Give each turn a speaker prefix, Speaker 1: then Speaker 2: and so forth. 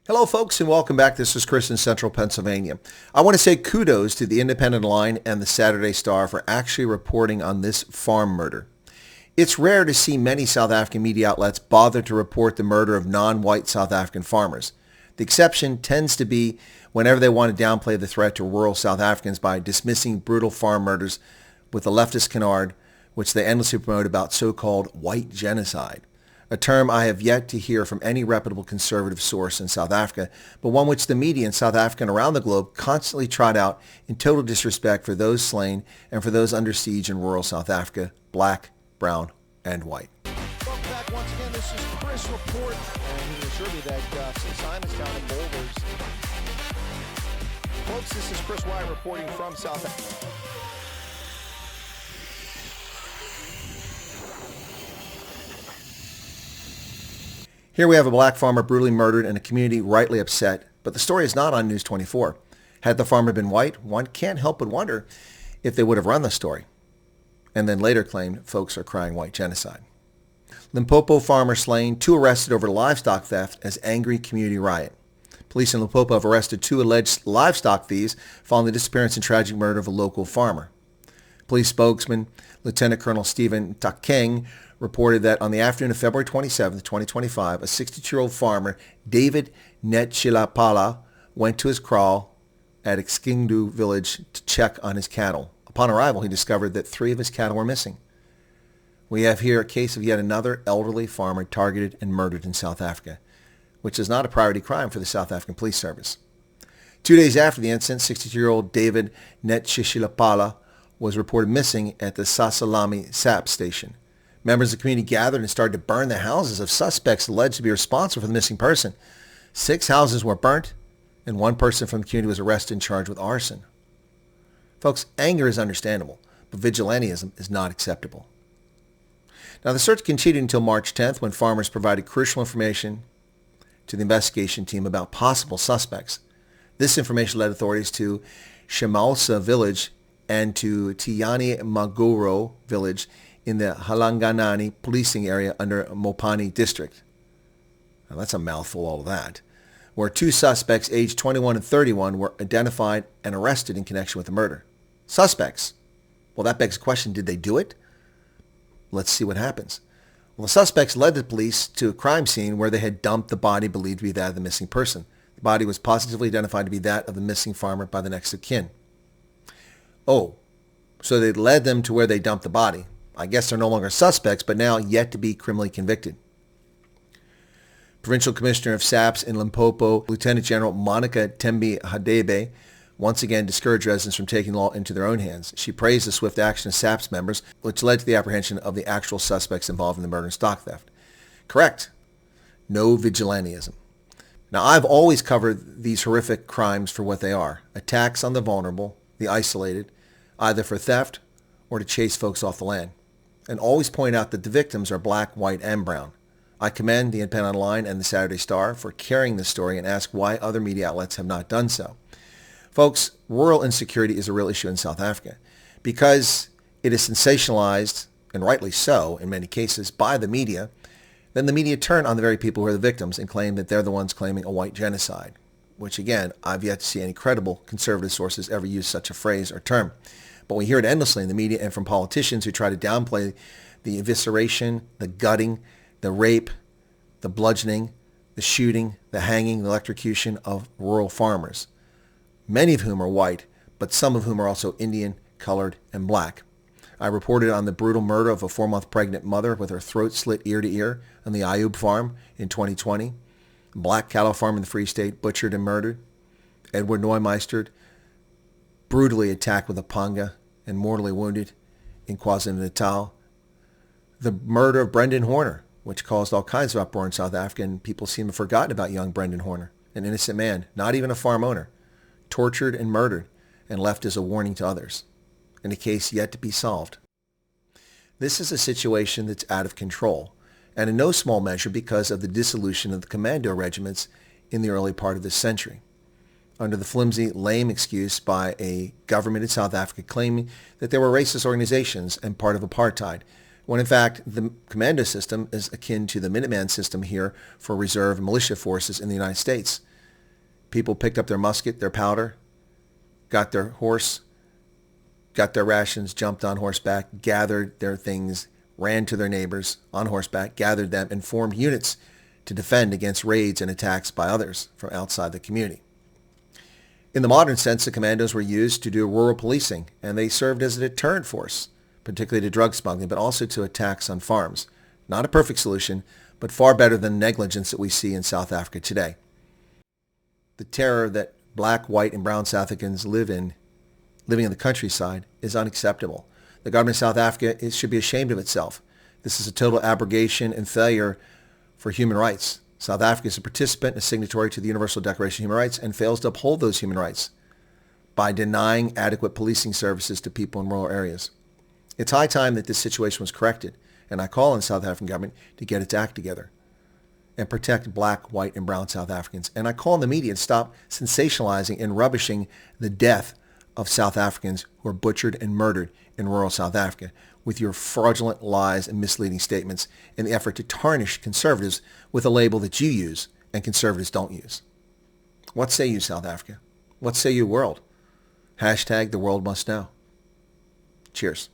Speaker 1: Hello folks and welcome back. This is Chris in Central Pennsylvania. I want to say kudos to the Independent Line and the Saturday Star for actually reporting on this farm murder. It's rare to see many South African media outlets bother to report the murder of non-white South African farmers. The exception tends to be whenever they want to downplay the threat to rural South Africans by dismissing brutal farm murders with the leftist canard, which they endlessly promote about so-called white genocide. A term I have yet to hear from any reputable conservative source in South Africa, but one which the media in South Africa and around the globe constantly trot out in total disrespect for those slain and for those under siege in rural South Africa, black, brown, and white.
Speaker 2: Welcome back once again. This is Chris Report, and he assured me that St. Simon's down in Boulders. Folks, this is Chris Wyatt reporting from South Africa.
Speaker 1: Here we have a black farmer brutally murdered and a community rightly upset, but the story is not on News 24. Had the farmer been white, one can't help but wonder if they would have run the story, and then later claimed folks are crying white genocide. Limpopo farmer slain, 2 arrested over livestock theft as angry community riot. Police in Limpopo have arrested 2 alleged livestock thieves following the disappearance and tragic murder of a local farmer. Police spokesman Lieutenant Colonel Stephen Takeng reported that on the afternoon of February 27, 2025, a 62-year-old farmer, David Netchilapala, went to his kraal at Xkindu village to check on his cattle. Upon arrival, he discovered that 3 of his cattle were missing. We have here a case of yet another elderly farmer targeted and murdered in South Africa, which is not a priority crime for the South African Police Service. 2 days after the incident, 62-year-old David Netchilapala was reported missing at the Sasalami SAP station. Members of the community gathered and started to burn the houses of suspects alleged to be responsible for the missing person. 6 houses were burnt, and 1 person from the community was arrested and charged with arson. Folks, anger is understandable, but vigilantism is not acceptable. Now, the search continued until March 10th when farmers provided crucial information to the investigation team about possible suspects. This information led authorities to Shemausa village and to Tiani Magoro village in the Halanganani policing area under Mopani district. Now that's a mouthful, all of that. Where 2 suspects aged 21 and 31 were identified and arrested in connection with the murder. Suspects. Well, that begs the question, did they do it? Let's see what happens. Well, the suspects led the police to a crime scene where they had dumped the body believed to be that of the missing person. The body was positively identified to be that of the missing farmer by the next of kin. Oh, so they led them to where they dumped the body. I guess they're no longer suspects, but now yet to be criminally convicted. Provincial Commissioner of SAPS in Limpopo, Lieutenant General Monica Tembi Hadebe, once again discouraged residents from taking the law into their own hands. She praised the swift action of SAPS members, which led to the apprehension of the actual suspects involved in the murder and stock theft. Correct. No vigilantism. Now, I've always covered these horrific crimes for what they are. Attacks on the vulnerable, the isolated, either for theft or to chase folks off the land. And always point out that the victims are black, white, and brown. I commend the Independent Line and the Saturday Star for carrying this story and ask why other media outlets have not done so. Folks, rural insecurity is a real issue in South Africa because it is sensationalized, and rightly so in many cases, by the media. Then the media turn on the very people who are the victims and claim that they're the ones claiming a white genocide, which again, I've yet to see any credible conservative sources ever use such a phrase or term. But we hear it endlessly in the media and from politicians who try to downplay the evisceration, the gutting, the rape, the bludgeoning, the shooting, the hanging, the electrocution of rural farmers, many of whom are white, but some of whom are also Indian, colored, and black. I reported on the brutal murder of a 4-month pregnant mother with her throat slit ear to ear on the Ayub farm in 2020. Black cattle farm in the Free State butchered and murdered. Edward Neumeister brutally attacked with a panga and mortally wounded in KwaZulu-Natal. The murder of Brendan Horner, which caused all kinds of uproar in South Africa, and people seem to have forgotten about young Brendan Horner, an innocent man, not even a farm owner, tortured and murdered and left as a warning to others, in a case yet to be solved. This is a situation that's out of control, and in no small measure because of the dissolution of the commando regiments in the early part of this century, under the flimsy, lame excuse by a government in South Africa claiming that they were racist organizations and part of apartheid, when in fact the commando system is akin to the Minuteman system here for reserve and militia forces in the United States. People picked up their musket, their powder, got their horse, got their rations, jumped on horseback, gathered their things, ran to their neighbors on horseback, gathered them, and formed units to defend against raids and attacks by others from outside the community. In the modern sense, the commandos were used to do rural policing, and they served as a deterrent force, particularly to drug smuggling, but also to attacks on farms. Not a perfect solution, but far better than negligence that we see in South Africa today. The terror that black, white, and brown South Africans living in the countryside is unacceptable. The government of South Africa should be ashamed of itself. This is a total abrogation and failure for human rights. South Africa is a participant and a signatory to the Universal Declaration of Human Rights and fails to uphold those human rights by denying adequate policing services to people in rural areas. It's high time that this situation was corrected, and I call on the South African government to get its act together and protect black, white, and brown South Africans. And I call on the media to stop sensationalizing and rubbishing the death of South Africans who are butchered and murdered in rural South Africa with your fraudulent lies and misleading statements in the effort to tarnish conservatives with a label that you use and conservatives don't use. What say you, South Africa? What say you, world? Hashtag the world must know. Cheers.